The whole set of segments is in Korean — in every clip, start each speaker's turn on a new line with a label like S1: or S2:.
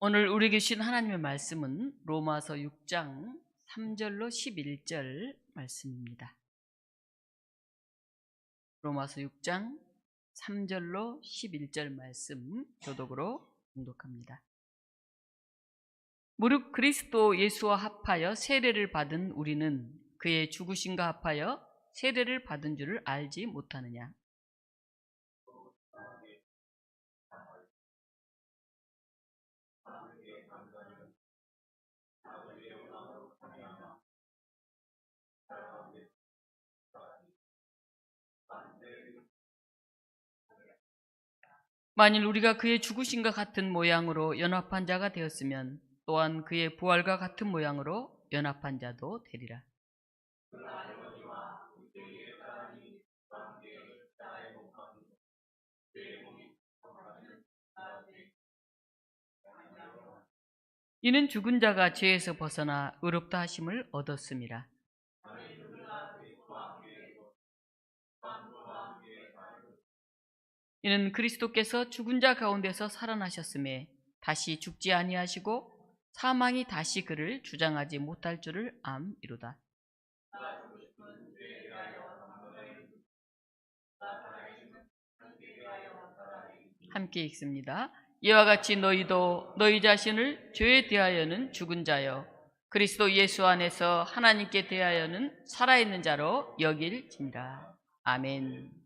S1: 오늘 우리에게 주신 하나님의 말씀은 로마서 6장 3절로 11절 말씀입니다. 로마서 6장 3절로 11절 말씀 교독으로 봉독합니다. 무릇 그리스도 예수와 합하여 세례를 받은 우리는 그의 죽으심과 합하여 세례를 받은 줄을 알지 못하느냐. 만일 우리가 그의 죽으심과 같은 모양으로 연합한 자가 되었으면 또한 그의 부활과 같은 모양으로 연합한 자도 되리라. 이는 죽은 자가 죄에서 벗어나 의롭다 하심을 얻었음이라. 이는 그리스도께서 죽은 자 가운데서 살아나셨음에 다시 죽지 아니하시고 사망이 다시 그를 주장하지 못할 줄을 암이로다. 함께 읽습니다. 이와 같이 너희도 너희 자신을 죄에 대하여는 죽은 자요 그리스도 예수 안에서 하나님께 대하여는 살아있는 자로 여길지니라. 아멘.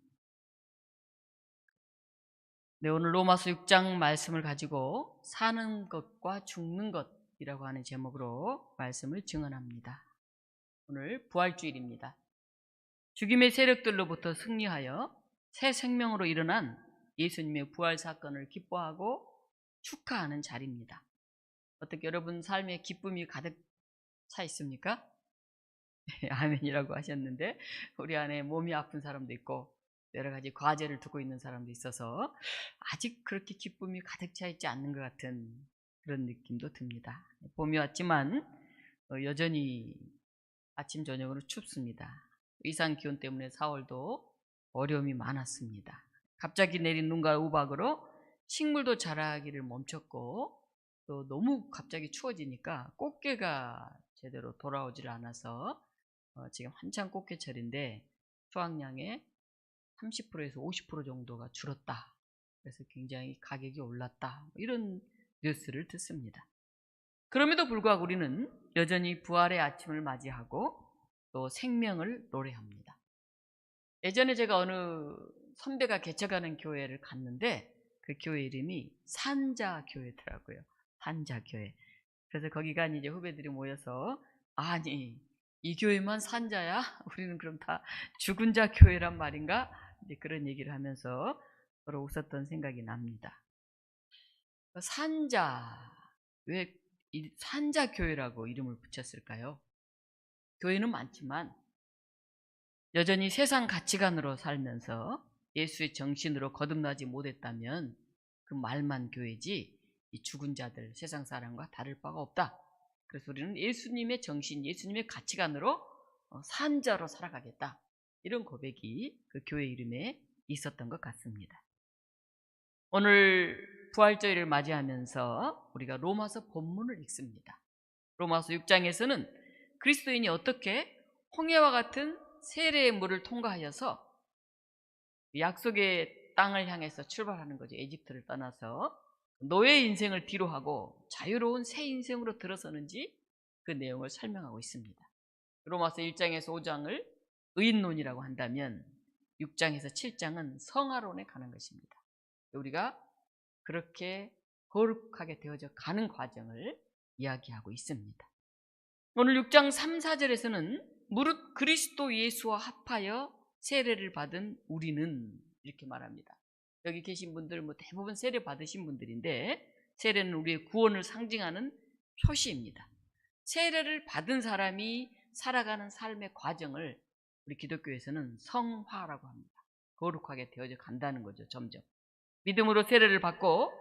S1: 네, 오늘 로마서 6장 말씀을 가지고 사는 것과 죽는 것이라고 하는 제목으로 말씀을 증언합니다. 오늘 부활주일입니다. 죽임의 세력들로부터 승리하여 새 생명으로 일어난 예수님의 부활 사건을 기뻐하고 축하하는 자리입니다. 어떻게 여러분 삶에 기쁨이 가득 차 있습니까? 아멘이라고 하셨는데 우리 안에 몸이 아픈 사람도 있고 여러 가지 과제를 두고 있는 사람도 있어서 아직 그렇게 기쁨이 가득 차 있지 않는 것 같은 그런 느낌도 듭니다. 봄이 왔지만 여전히 아침 저녁으로 춥습니다. 이상 기온 때문에 4월도 어려움이 많았습니다. 갑자기 내린 눈과 우박으로 식물도 자라기를 멈췄고 또 너무 갑자기 추워지니까 꽃게가 제대로 돌아오질 않아서 지금 한창 꽃게철인데 수확량의 30%에서 50% 정도가 줄었다. 그래서 굉장히 가격이 올랐다. 이런 뉴스를 듣습니다. 그럼에도 불구하고 우리는 여전히 부활의 아침을 맞이하고 또 생명을 노래합니다. 예전에 제가 어느 선배가 개척하는 교회를 갔는데 그 교회 이름이 산자교회더라고요. 산자교회. 그래서 거기 간 이제 후배들이 모여서 아니 이 교회만 산자야? 우리는 그럼 다 죽은 자 교회란 말인가? 이제 그런 얘기를 하면서 서로 웃었던 생각이 납니다. 산자, 왜 이 산자 교회라고 이름을 붙였을까요? 교회는 많지만 여전히 세상 가치관으로 살면서 예수의 정신으로 거듭나지 못했다면 그 말만 교회지 이 죽은 자들 세상 사람과 다를 바가 없다. 그래서 우리는 예수님의 정신, 예수님의 가치관으로 산자로 살아가겠다. 이런 고백이 그 교회 이름에 있었던 것 같습니다. 오늘 부활절을 맞이하면서 우리가 로마서 본문을 읽습니다. 로마서 6장에서는 그리스도인이 어떻게 홍해와 같은 세례의 물을 통과하여서 약속의 땅을 향해서 출발하는 거죠. 에집트를 떠나서 노예 인생을 뒤로하고 자유로운 새 인생으로 들어서는지 그 내용을 설명하고 있습니다. 로마서 1장에서 5장을 의인론이라고 한다면 6장에서 7장은 성화론에 가는 것입니다. 우리가 그렇게 거룩하게 되어져 가는 과정을 이야기하고 있습니다. 오늘 6장 3, 4절에서는 무릇 그리스도 예수와 합하여 세례를 받은 우리는 이렇게 말합니다. 여기 계신 분들 대부분 세례 받으신 분들인데 세례는 우리의 구원을 상징하는 표시입니다. 세례를 받은 사람이 살아가는 삶의 과정을 우리 기독교에서는 성화라고 합니다. 거룩하게 되어져 간다는 거죠. 점점 믿음으로 세례를 받고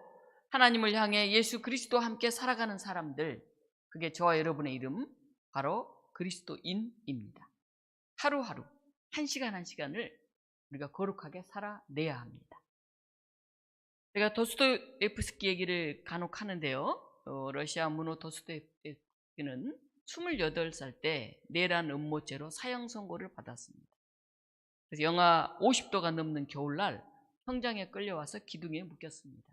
S1: 하나님을 향해 예수 그리스도와 함께 살아가는 사람들, 그게 저와 여러분의 이름 바로 그리스도인입니다. 하루하루 한 시간 한 시간을 우리가 거룩하게 살아내야 합니다. 제가 도스토옙스키 얘기를 간혹 하는데요, 러시아 문호 도스토옙스키는 28살 때 내란 음모죄로 사형 선고를 받았습니다. 그래서 영하 50도가 넘는 겨울날 형장에 끌려와서 기둥에 묶였습니다.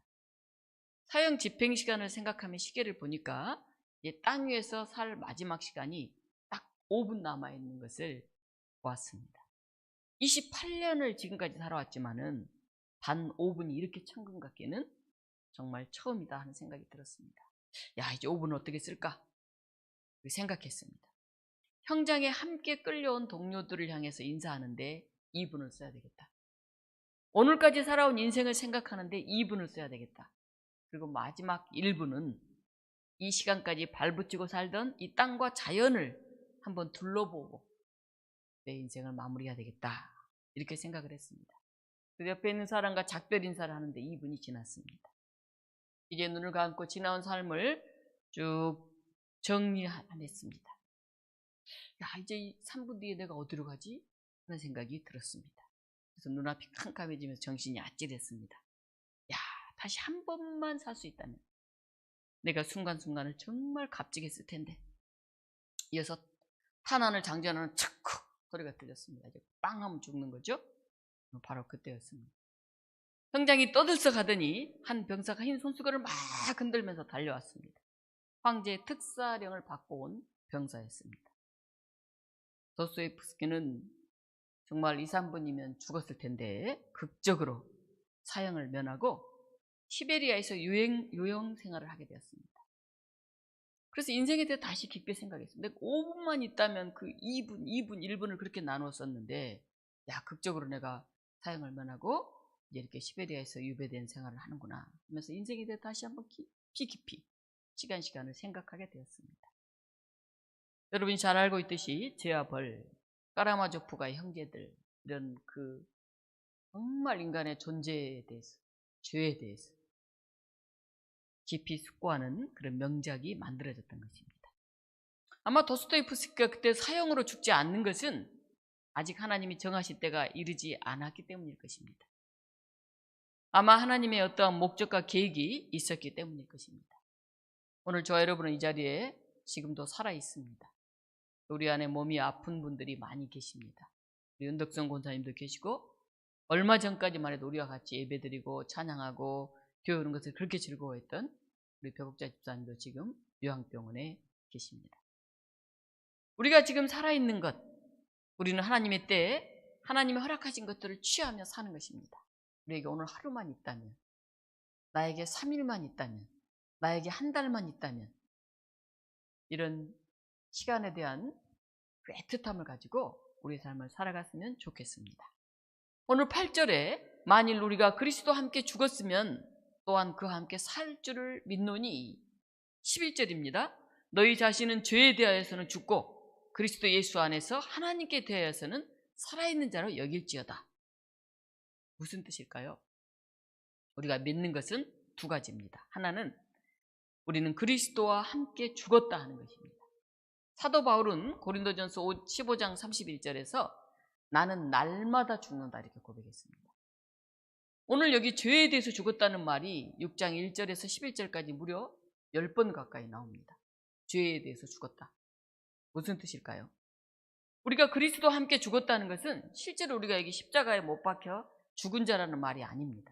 S1: 사형 집행 시간을 생각하며 시계를 보니까 땅 위에서 살 마지막 시간이 딱 5분 남아있는 것을 보았습니다. 28년을 지금까지 살아왔지만은 단 5분이 이렇게 천금 같기는 정말 처음이다 하는 생각이 들었습니다. 야, 이제 5분은 어떻게 쓸까? 생각했습니다. 형장에 함께 끌려온 동료들을 향해서 인사하는데 2분을 써야 되겠다. 오늘까지 살아온 인생을 생각하는데 2분을 써야 되겠다. 그리고 마지막 1분은 이 시간까지 발붙이고 살던 이 땅과 자연을 한번 둘러보고 내 인생을 마무리해야 되겠다. 이렇게 생각을 했습니다. 그 옆에 있는 사람과 작별 인사를 하는데 2분이 지났습니다. 이제 눈을 감고 지나온 삶을 쭉 정리해냈습니다. 야, 이제 이 3분 뒤에 내가 어디로 가지? 하는 생각이 들었습니다. 그래서 눈앞이 캄캄해지면서 정신이 아찔했습니다. 야, 다시 한 번만 살 수 있다면 내가 순간순간을 정말 값지게 쓸 텐데. 이어서 탄환을 장전하는 착크 소리가 들렸습니다. 이제 빵 하면 죽는 거죠. 바로 그때였습니다. 형장이 떠들썩하더니 한 병사가 흰 손수건을 막 흔들면서 달려왔습니다. 황제의 특사령을 받고 온 병사였습니다. 도스토옙스키는 정말 2, 3분이면 죽었을 텐데 극적으로 사형을 면하고 시베리아에서 요양 생활을 하게 되었습니다. 그래서 인생에 대해 다시 깊게 생각했습니다. 내가 5분만 있다면 그 2분, 1분을 그렇게 나누어 썼는데 야, 극적으로 내가 사형을 면하고 이제 이렇게 시베리아에서 유배된 생활을 하는구나 하면서 인생에 대해 다시 한번 깊이 시간을 생각하게 되었습니다. 여러분이 잘 알고 있듯이 죄와 벌, 까라마조프가의 형제들, 이런 그 정말 인간의 존재에 대해서, 죄에 대해서 깊이 숙고하는 그런 명작이 만들어졌던 것입니다. 아마 도스토옙스키가 그때 사형으로 죽지 않는 것은 아직 하나님이 정하실 때가 이르지 않았기 때문일 것입니다. 아마 하나님의 어떠한 목적과 계획이 있었기 때문일 것입니다. 오늘 저와 여러분은 이 자리에 지금도 살아 있습니다. 우리 안에 몸이 아픈 분들이 많이 계십니다. 우리 은덕성 권사님도 계시고 얼마 전까지만 해도 우리와 같이 예배드리고 찬양하고 교회 오는 것을 그렇게 즐거워했던 우리 벽옥자 집사님도 지금 요양병원에 계십니다. 우리가 지금 살아있는 것, 우리는 하나님의 때에 하나님이 허락하신 것들을 취하며 사는 것입니다. 우리에게 오늘 하루만 있다면, 나에게 3일만 있다면, 나에게 한 달만 있다면 이런 시간에 대한 그 애틋함을 가지고 우리의 삶을 살아갔으면 좋겠습니다. 오늘 8절에 만일 우리가 그리스도와 함께 죽었으면 또한 그와 함께 살 줄을 믿노니 11절입니다. 너희 자신은 죄에 대하여서는 죽고 그리스도 예수 안에서 하나님께 대하여서는 살아있는 자로 여길지어다. 무슨 뜻일까요? 우리가 믿는 것은 두 가지입니다. 하나는 우리는 그리스도와 함께 죽었다 하는 것입니다. 사도 바울은 고린도전서 15장 31절에서 나는 날마다 죽는다 이렇게 고백했습니다. 오늘 여기 죄에 대해서 죽었다는 말이 6장 1절에서 11절까지 무려 10번 가까이 나옵니다. 죄에 대해서 죽었다. 무슨 뜻일까요? 우리가 그리스도와 함께 죽었다는 것은 실제로 우리가 여기 십자가에 못 박혀 죽은 자라는 말이 아닙니다.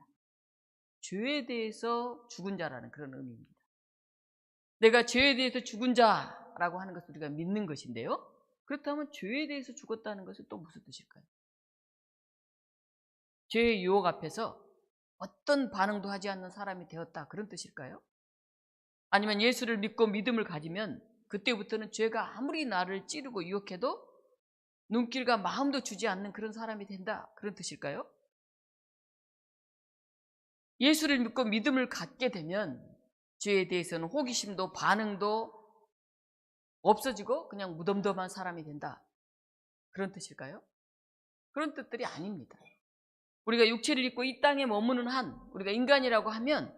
S1: 죄에 대해서 죽은 자라는 그런 의미입니다. 내가 죄에 대해서 죽은 자라고 하는 것을 우리가 믿는 것인데요. 그렇다면 죄에 대해서 죽었다는 것은 또 무슨 뜻일까요? 죄의 유혹 앞에서 어떤 반응도 하지 않는 사람이 되었다 그런 뜻일까요? 아니면 예수를 믿고 믿음을 가지면 그때부터는 죄가 아무리 나를 찌르고 유혹해도 눈길과 마음도 주지 않는 그런 사람이 된다 그런 뜻일까요? 예수를 믿고 믿음을 갖게 되면 죄에 대해서는 호기심도 반응도 없어지고 그냥 무덤덤한 사람이 된다 그런 뜻일까요? 그런 뜻들이 아닙니다. 우리가 육체를 입고 이 땅에 머무는 한 우리가 인간이라고 하면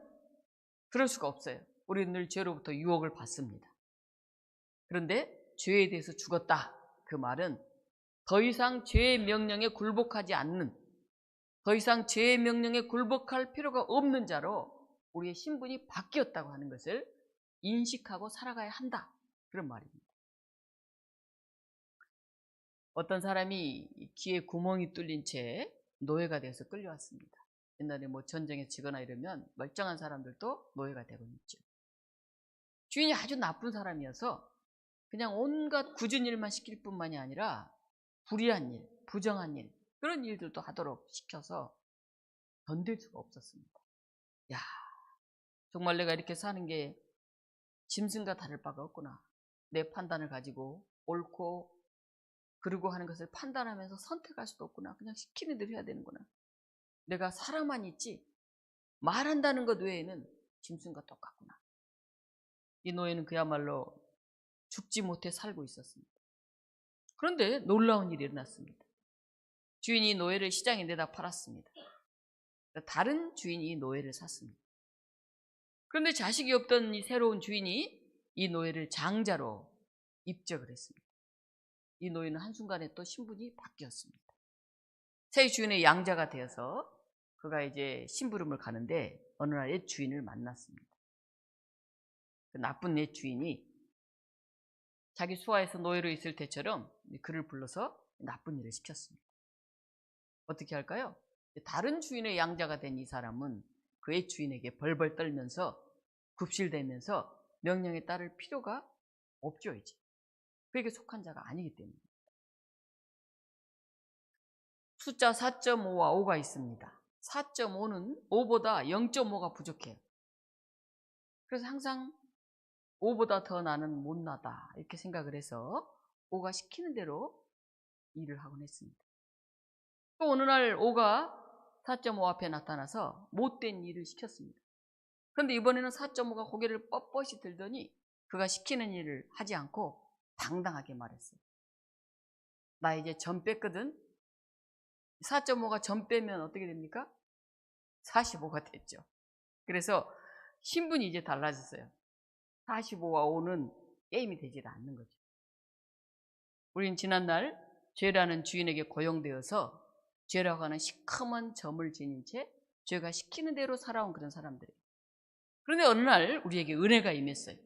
S1: 그럴 수가 없어요. 우리는 늘 죄로부터 유혹을 받습니다. 그런데 죄에 대해서 죽었다 그 말은 더 이상 죄의 명령에 굴복하지 않는, 더 이상 죄의 명령에 굴복할 필요가 없는 자로 우리의 신분이 바뀌었다고 하는 것을 인식하고 살아가야 한다. 그런 말입니다. 어떤 사람이 귀에 구멍이 뚫린 채 노예가 돼서 끌려왔습니다. 옛날에 뭐 전쟁에 지거나 이러면 멀쩡한 사람들도 노예가 되고 있죠. 주인이 아주 나쁜 사람이어서 그냥 온갖 굳은 일만 시킬 뿐만이 아니라 불의한 일, 부정한 일, 그런 일들도 하도록 시켜서 견딜 수가 없었습니다. 야, 정말 내가 이렇게 사는 게 짐승과 다를 바가 없구나. 내 판단을 가지고 옳고 그르고 하는 것을 판단하면서 선택할 수도 없구나. 그냥 시키는 대로 해야 되는구나. 내가 사람만 있지 말한다는 것 외에는 짐승과 똑같구나. 이 노예는 그야말로 죽지 못해 살고 있었습니다. 그런데 놀라운 일이 일어났습니다. 주인이 노예를 시장에 내다 팔았습니다. 다른 주인이 노예를 샀습니다. 그런데 자식이 없던 이 새로운 주인이 이 노예를 장자로 입적을 했습니다. 이 노예는 한순간에 또 신분이 바뀌었습니다. 새 주인의 양자가 되어서 그가 이제 심부름을 가는데 어느 날 옛 주인을 만났습니다. 그 나쁜 옛 주인이 자기 수하에서 노예로 있을 때처럼 그를 불러서 나쁜 일을 시켰습니다. 어떻게 할까요? 다른 주인의 양자가 된 이 사람은 그 옛 주인에게 벌벌 떨면서 굽실대면서 명령에 따를 필요가 없죠. 이제 그에게 속한 자가 아니기 때문에. 숫자 4.5와 5가 있습니다. 4.5는 5보다 0.5가 부족해요. 그래서 항상 5보다 더 나는 못나다 이렇게 생각을 해서 5가 시키는 대로 일을 하곤 했습니다. 또 어느 날 5가 4.5 앞에 나타나서 못된 일을 시켰습니다. 그런데 이번에는 4.5가 고개를 뻣뻣이 들더니 그가 시키는 일을 하지 않고 당당하게 말했어요. 나 이제 점 뺐거든. 4.5가 점 빼면 어떻게 됩니까? 45가 됐죠. 그래서 신분이 이제 달라졌어요. 45와 5는 게임이 되지 않는 거죠. 우린 지난날 죄라는 주인에게 고용되어서 죄라고 하는 시커먼 점을 지닌 채 죄가 시키는 대로 살아온 그런 사람들이에요. 그런데 어느 날 우리에게 은혜가 임했어요.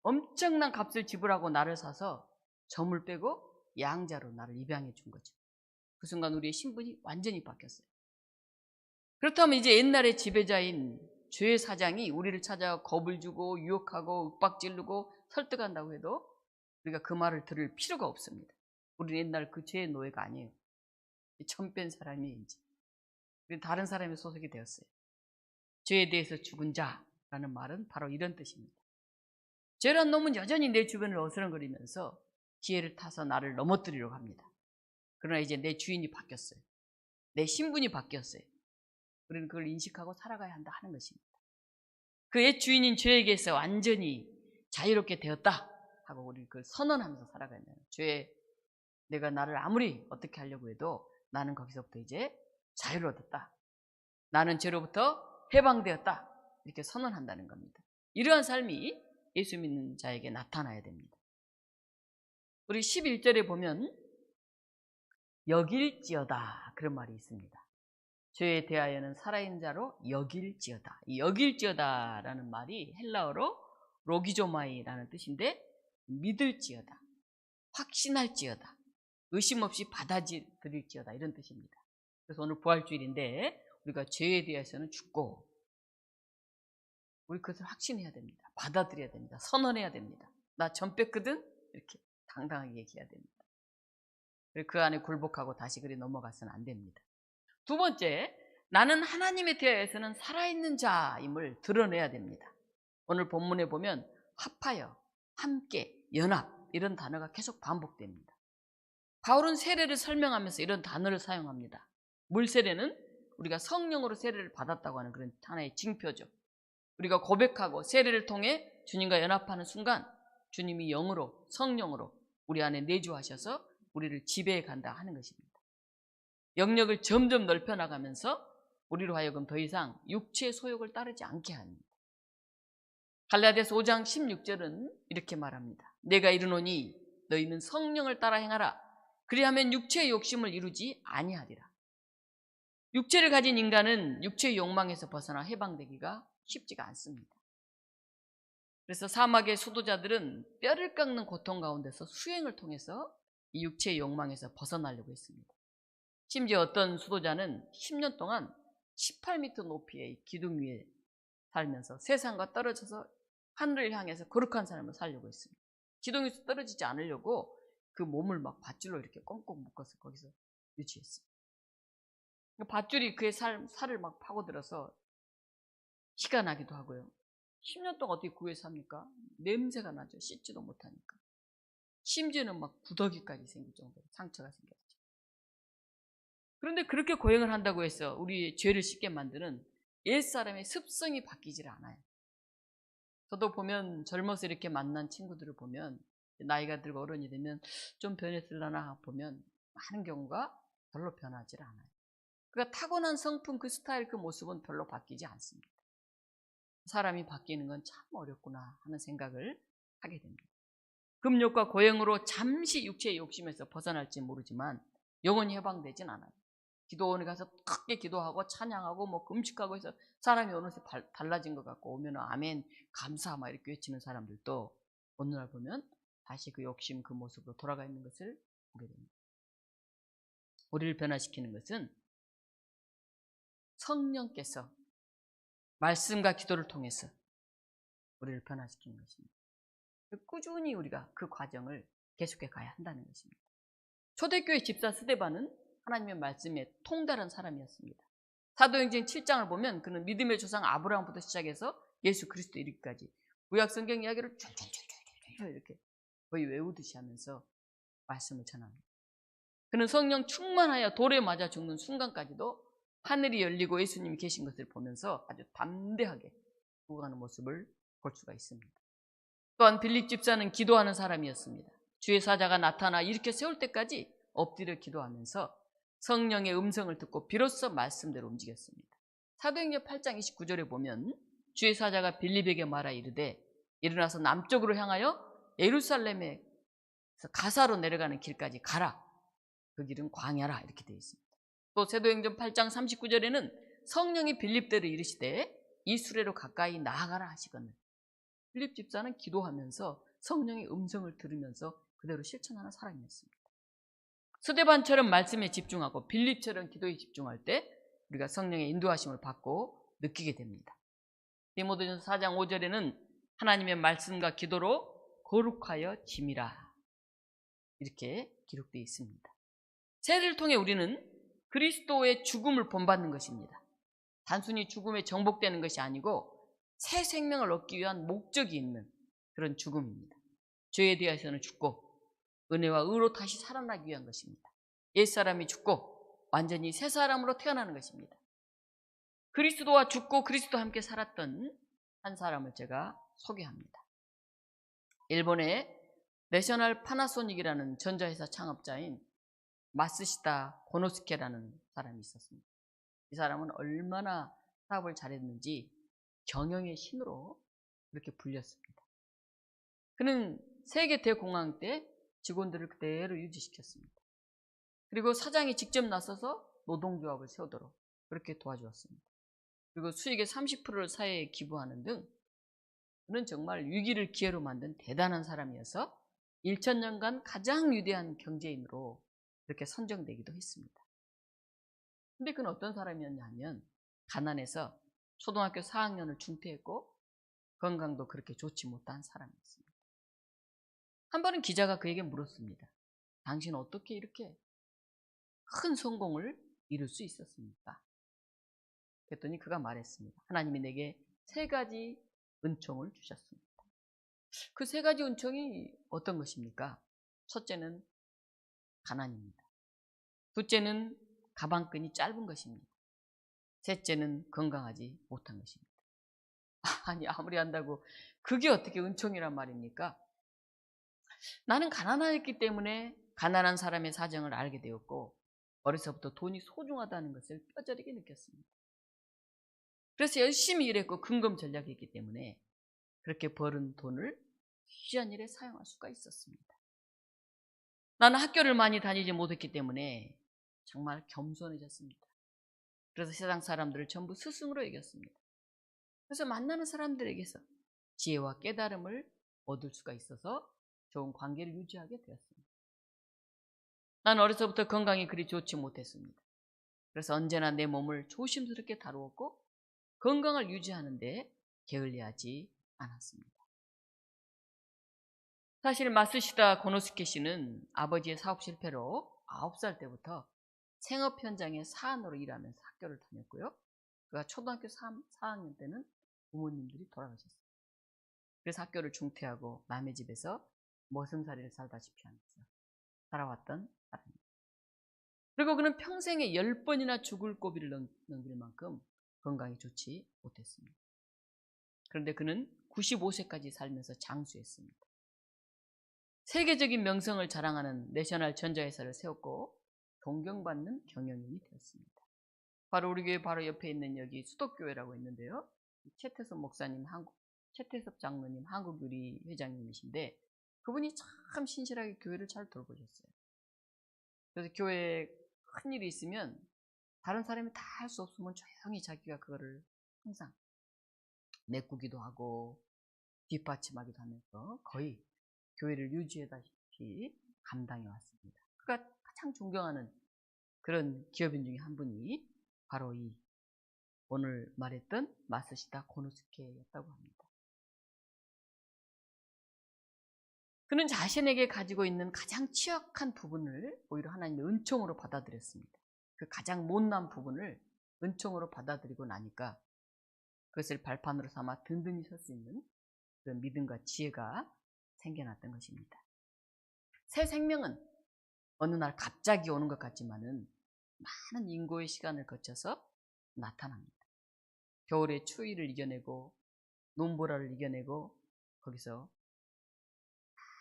S1: 엄청난 값을 지불하고 나를 사서 점을 빼고 양자로 나를 입양해 준 거죠. 그 순간 우리의 신분이 완전히 바뀌었어요. 그렇다면 이제 옛날의 지배자인 죄의 사장이 우리를 찾아 겁을 주고 유혹하고 윽박지르고 설득한다고 해도 우리가 그 말을 들을 필요가 없습니다. 우리는 옛날 그 죄의 노예가 아니에요. 점 뺀 사람이 이제 우리는 다른 사람의 소속이 되었어요. 죄에 대해서 죽은 자라는 말은 바로 이런 뜻입니다. 죄란 놈은 여전히 내 주변을 어스렁거리면서 기회를 타서 나를 넘어뜨리려고 합니다. 그러나 이제 내 주인이 바뀌었어요. 내 신분이 바뀌었어요. 우리는 그걸 인식하고 살아가야 한다 하는 것입니다. 그 옛 주인인 죄에게서 완전히 자유롭게 되었다 하고 우리 그걸 선언하면서 살아가야 돼요. 죄에 내가 나를 아무리 어떻게 하려고 해도 나는 거기서부터 이제 자유를 얻었다. 나는 죄로부터 해방되었다. 이렇게 선언한다는 겁니다. 이러한 삶이 예수 믿는 자에게 나타나야 됩니다. 우리 11절에 보면 여길지어다 그런 말이 있습니다. 죄에 대하여는 살아있는 자로 여길지어다. 이 여길지어다라는 말이 헬라어로 로기조마이라는 뜻인데 믿을지어다, 확신할지어다, 의심 없이 받아들일지어다 이런 뜻입니다. 그래서 오늘 부활주일인데 우리가 죄에 대해서는 죽고 우리 그것을 확신해야 됩니다. 받아들여야 됩니다. 선언해야 됩니다. 나 점 뺐거든? 이렇게 당당하게 얘기해야 됩니다. 그 안에 굴복하고 다시 그리 넘어가서는 안 됩니다. 두 번째, 나는 하나님에 대해서는 살아있는 자임을 드러내야 됩니다. 오늘 본문에 보면 합하여, 함께, 연합 이런 단어가 계속 반복됩니다. 바울은 세례를 설명하면서 이런 단어를 사용합니다. 물 세례는 우리가 성령으로 세례를 받았다고 하는 그런 하나의 징표죠. 우리가 고백하고 세례를 통해 주님과 연합하는 순간 주님이 영으로 성령으로 우리 안에 내주하셔서 우리를 지배해 간다 하는 것입니다. 영역을 점점 넓혀 나가면서 우리로 하여금 더 이상 육체의 소욕을 따르지 않게 합니다. 갈라디아서 5장 16절은 이렇게 말합니다. 내가 이르노니 너희는 성령을 따라 행하라. 그리하면 육체의 욕심을 이루지 아니하리라. 육체를 가진 인간은 육체의 욕망에서 벗어나 해방되기가 쉽지가 않습니다. 그래서 사막의 수도자들은 뼈를 깎는 고통 가운데서 수행을 통해서 이 육체의 욕망에서 벗어나려고 했습니다. 심지어 어떤 수도자는 10년 동안 18m 높이의 기둥 위에 살면서 세상과 떨어져서 하늘을 향해서 거룩한 삶을 살려고 했습니다. 기둥에서 떨어지지 않으려고 그 몸을 막 밧줄로 이렇게 꽁꽁 묶어서 거기서 유지했습니다. 밧줄이 그의 살을 막 파고들어서 피가 나기도 하고요. 10년 동안 어떻게 구해서 삽니까? 냄새가 나죠. 씻지도 못하니까. 심지어는 막 구더기까지 생길 정도로 상처가 생겼죠. 그런데 그렇게 고행을 한다고 해서 우리 죄를 씻게 만드는 옛사람의 습성이 바뀌질 않아요. 저도 보면 젊어서 이렇게 만난 친구들을 보면 나이가 들고 어른이 되면 좀 변했을라나 보면 많은 경우가 별로 변하지 않아요. 그러니까 타고난 성품, 그 스타일, 그 모습은 별로 바뀌지 않습니다. 사람이 바뀌는 건 참 어렵구나 하는 생각을 하게 됩니다. 금욕과 고행으로 잠시 육체의 욕심에서 벗어날지 모르지만 영원히 해방되진 않아요. 기도원에 가서 크게 기도하고 찬양하고 뭐 금식하고 해서 사람이 어느새 달라진 것 같고 오면 아멘 감사 막 이렇게 외치는 사람들도 어느 날 보면 다시 그 욕심 그 모습으로 돌아가 있는 것을 보게 됩니다. 우리를 변화시키는 것은 성령께서 말씀과 기도를 통해서 우리를 변화시키는 것입니다. 꾸준히 우리가 그 과정을 계속해 가야 한다는 것입니다. 초대교회 집사 스데반은 하나님의 말씀에 통달한 사람이었습니다. 사도행전 7장을 보면 그는 믿음의 조상 아브라함부터 시작해서 예수 그리스도 이르기까지 구약 성경 이야기를 쫙쫙쫙쫙 이렇게 거의 외우듯이 하면서 말씀을 전합니다. 그는 성령 충만하여 돌에 맞아 죽는 순간까지도 하늘이 열리고 예수님이 계신 것을 보면서 아주 담대하게 죽어가는 모습을 볼 수가 있습니다. 또한 빌립 집사는 기도하는 사람이었습니다. 주의 사자가 나타나 일으켜 세울 때까지 엎드려 기도하면서 성령의 음성을 듣고 비로소 말씀대로 움직였습니다. 사도행전 8장 29절에 보면 주의 사자가 빌립에게 말하 이르되 일어나서 남쪽으로 향하여 예루살렘에서 가사로 내려가는 길까지 가라. 그 길은 광야라 이렇게 되어 있습니다. 또 사도행전 8장 39절에는 성령이 빌립대로 이르시되 이 수레로 가까이 나아가라 하시거늘. 빌립 집사는 기도하면서 성령의 음성을 들으면서 그대로 실천하는 사람이었습니다. 스데반처럼 말씀에 집중하고 빌립처럼 기도에 집중할 때 우리가 성령의 인도하심을 받고 느끼게 됩니다. 디모데전서 4장 5절에는 하나님의 말씀과 기도로 거룩하여 짐이라 이렇게 기록되어 있습니다. 세례를 통해 우리는 그리스도의 죽음을 본받는 것입니다. 단순히 죽음에 정복되는 것이 아니고 새 생명을 얻기 위한 목적이 있는 그런 죽음입니다. 죄에 대해서는 죽고 은혜와 의로 다시 살아나기 위한 것입니다. 옛사람이 죽고 완전히 새 사람으로 태어나는 것입니다. 그리스도와 죽고 그리스도와 함께 살았던 한 사람을 제가 소개합니다. 일본의 내셔널 파나소닉이라는 전자회사 창업자인 마쓰시다 고노스케라는 사람이 있었습니다. 이 사람은 얼마나 사업을 잘했는지 경영의 신으로 그렇게 불렸습니다. 그는 세계 대공황 때 직원들을 그대로 유지시켰습니다. 그리고 사장이 직접 나서서 노동조합을 세우도록 그렇게 도와주었습니다. 그리고 수익의 30%를 사회에 기부하는 등 그는 정말 위기를 기회로 만든 대단한 사람이어서 1000년간 가장 위대한 경제인으로 그렇게 선정되기도 했습니다. 근데 그는 어떤 사람이었냐면 가난해서 초등학교 4학년을 중퇴했고 건강도 그렇게 좋지 못한 사람이었습니다. 한 번은 기자가 그에게 물었습니다. 당신 어떻게 이렇게 큰 성공을 이룰 수 있었습니까? 그랬더니 그가 말했습니다. 하나님이 내게 3가지 은총을 주셨습니다. 그 3가지 은총이 어떤 것입니까? 첫째는 가난입니다. 둘째는 가방끈이 짧은 것입니다. 셋째는 건강하지 못한 것입니다. 아니 아무리 한다고 그게 어떻게 은총이란 말입니까? 나는 가난하였기 때문에 가난한 사람의 사정을 알게 되었고 어려서부터 돈이 소중하다는 것을 뼈저리게 느꼈습니다. 그래서 열심히 일했고 근검 전략했기 때문에 그렇게 벌은 돈을 귀한 일에 사용할 수가 있었습니다. 나는 학교를 많이 다니지 못했기 때문에 정말 겸손해졌습니다. 그래서 세상 사람들을 전부 스승으로 여겼습니다. 그래서 만나는 사람들에게서 지혜와 깨달음을 얻을 수가 있어서 좋은 관계를 유지하게 되었습니다. 난 어려서부터 건강이 그리 좋지 못했습니다. 그래서 언제나 내 몸을 조심스럽게 다루었고 건강을 유지하는 데 게을리하지 않았습니다. 사실 마쓰시다 고노스케 씨는 아버지의 사업 실패로 9살 때부터 생업 현장의 사안으로 일하면서 학교를 다녔고요. 그가 초등학교 4학년 때는 부모님들이 돌아가셨어요. 그래서 학교를 중퇴하고 남의 집에서 머슴살이를 살다시피 하면서 살아왔던 사람입니다. 그리고 그는 평생에 10번이나 죽을 고비를 넘길 만큼 건강이 좋지 못했습니다. 그런데 그는 95세까지 살면서 장수했습니다. 세계적인 명성을 자랑하는 내셔널 전자회사를 세웠고 존경받는 경영인이 되었습니다. 바로 우리 교회 바로 옆에 있는 여기 수덕교회라고 있는데요. 최태섭 목사님, 최태섭 장로님, 한국유리 회장님이신데 그분이 참 신실하게 교회를 잘 돌보셨어요. 그래서 교회에 큰일이 있으면 다른 사람이 다 할 수 없으면 조용히 자기가 그거를 항상 메꾸기도 하고 뒷받침하기도 하면서 거의 교회를 유지하다시피 감당해 왔습니다. 그가 가장 존경하는 그런 기업인 중에 한 분이 바로 이 오늘 말했던 마쓰시다 고노스케였다고 합니다. 그는 자신에게 가지고 있는 가장 취약한 부분을 오히려 하나님의 은총으로 받아들였습니다. 그 가장 못난 부분을 은총으로 받아들이고 나니까 그것을 발판으로 삼아 든든히 설 수 있는 그런 믿음과 지혜가 생겨났던 것입니다. 새 생명은 어느 날 갑자기 오는 것 같지만은 많은 인고의 시간을 거쳐서 나타납니다. 겨울의 추위를 이겨내고 눈보라를 이겨내고 거기서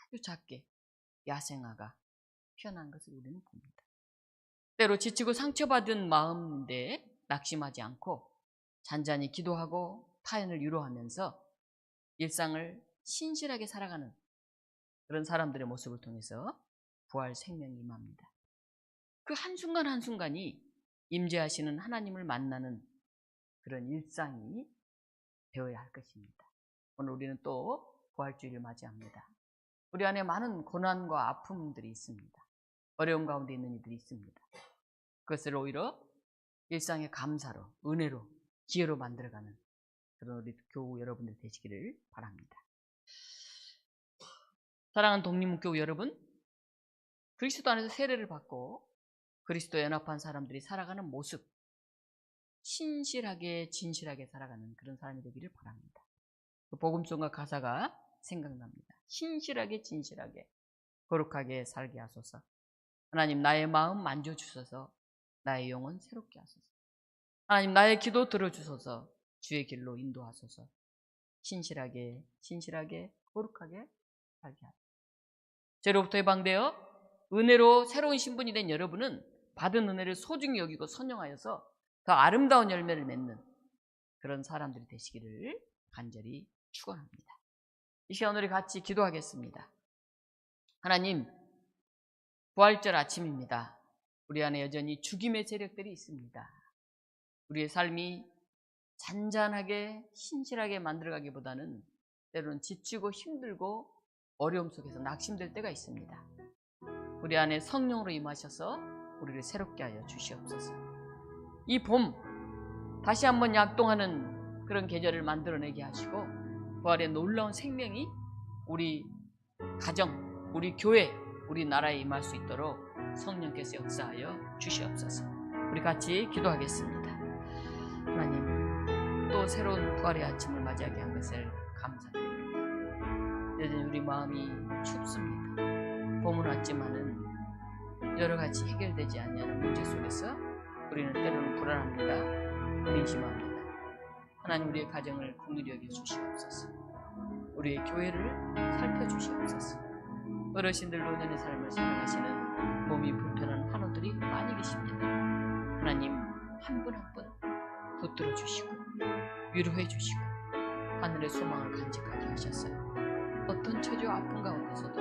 S1: 아주 작게 야생화가 피어난 것을 우리는 봅니다. 때로 지치고 상처받은 마음인데 낙심하지 않고 잔잔히 기도하고 타인을 위로하면서 일상을 신실하게 살아가는 그런 사람들의 모습을 통해서 부활 생명이 임합니다. 그 한순간 한순간이 임재하시는 하나님을 만나는 그런 일상이 되어야 할 것입니다. 오늘 우리는 또 부활주의를 맞이합니다. 우리 안에 많은 고난과 아픔들이 있습니다. 어려움 가운데 있는 이들이 있습니다. 그것을 오히려 일상의 감사로, 은혜로, 기회로 만들어가는 그런 우리 교우 여러분들 되시기를 바랍니다. 사랑하는 독립문교우 여러분, 그리스도 안에서 세례를 받고 그리스도에 연합한 사람들이 살아가는 모습, 신실하게 진실하게 살아가는 그런 사람이 되기를 바랍니다. 그 복음송과 가사가 생각납니다. 신실하게 진실하게 거룩하게 살게 하소서. 하나님 나의 마음 만져주셔서 나의 영혼 새롭게 하소서. 하나님 나의 기도 들어주셔서 주의 길로 인도하소서. 신실하게 진실하게 거룩하게 살게 하소서. 죄로부터 해방되어 은혜로 새로운 신분이 된 여러분은 받은 은혜를 소중히 여기고 선용하여서 더 아름다운 열매를 맺는 그런 사람들이 되시기를 간절히 축원합니다. 이 시간 우리 같이 기도하겠습니다. 하나님, 부활절 아침입니다. 우리 안에 여전히 죽임의 세력들이 있습니다. 우리의 삶이 잔잔하게 신실하게 만들어가기보다는 때로는 지치고 힘들고 어려움 속에서 낙심될 때가 있습니다. 우리 안에 성령으로 임하셔서 우리를 새롭게 하여 주시옵소서. 이 봄 다시 한번 약동하는 그런 계절을 만들어내게 하시고 부활의 놀라운 생명이 우리 가정, 우리 교회, 우리 나라에 임할 수 있도록 성령께서 역사하여 주시옵소서. 우리 같이 기도하겠습니다. 하나님, 또 새로운 부활의 아침을 맞이하게 한 것을 감사드립니다. 여전히 우리 마음이 춥습니다. 봄은 왔지만은 여러 가지 해결되지 않는 문제 속에서 우리는 때로는 불안합니다. 근심합니다. 하나님, 우리의 가정을 긍휼히 여겨 주시옵소서. 우리의 교회를 살펴주시옵소서. 어르신들 노년의 삶을 살아가시는 몸이 불편한 환우들이 많이 계십니다. 하나님, 한 분 한 분 붙들어 주시고 위로해 주시고 하늘의 소망을 간직하게 하셨어요. 어떤 처지와 아픔 가운데서도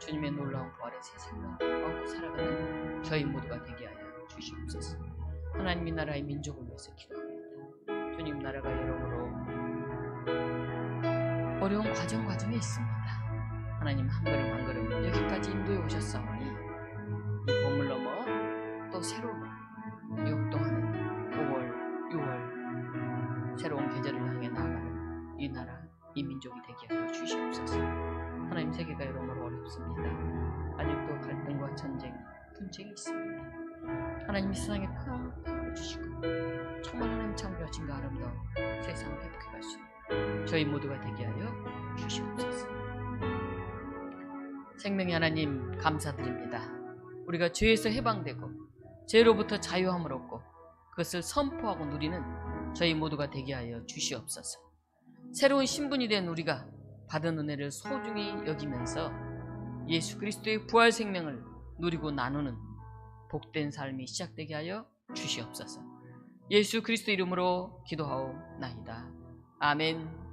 S1: 주님의 놀라운 부활의 새 생명을 얻고 살아가는 저희 모두가 되게 하여 주시옵소서. 하나님의 나라의 민족을 위해서 기도합니다. 주님 나라가 여러모로 어려운 과정에 있습니다. 하나님 한 걸음 한 걸음 여기까지 인도해 오셨사오니 이 봄을 넘어 또 새로운 역동하는 5월, 6월 새로운 계절을 향해 나아가는 이 나라, 이 민족이 되게 하여 주시옵소서. 하나님, 세계가 여러모로 어렵습니다. 아직도 갈등과 전쟁, 분쟁이 있습니다. 하나님, 이 세상에 평안을 주시고 정말 하나님 창조하신 그 아름다운 세상을 회복해 갈 수 있는 저희 모두가 되게 하여 주시옵소서. 생명의 하나님, 감사드립니다. 우리가 죄에서 해방되고 죄로부터 자유함을 얻고 그것을 선포하고 누리는 저희 모두가 되게 하여 주시옵소서. 새로운 신분이 된 우리가 받은 은혜를 소중히 여기면서 예수 그리스도의 부활 생명을 누리고 나누는 복된 삶이 시작되게 하여 주시옵소서. 예수 그리스도 이름으로 기도하옵나이다. 아멘.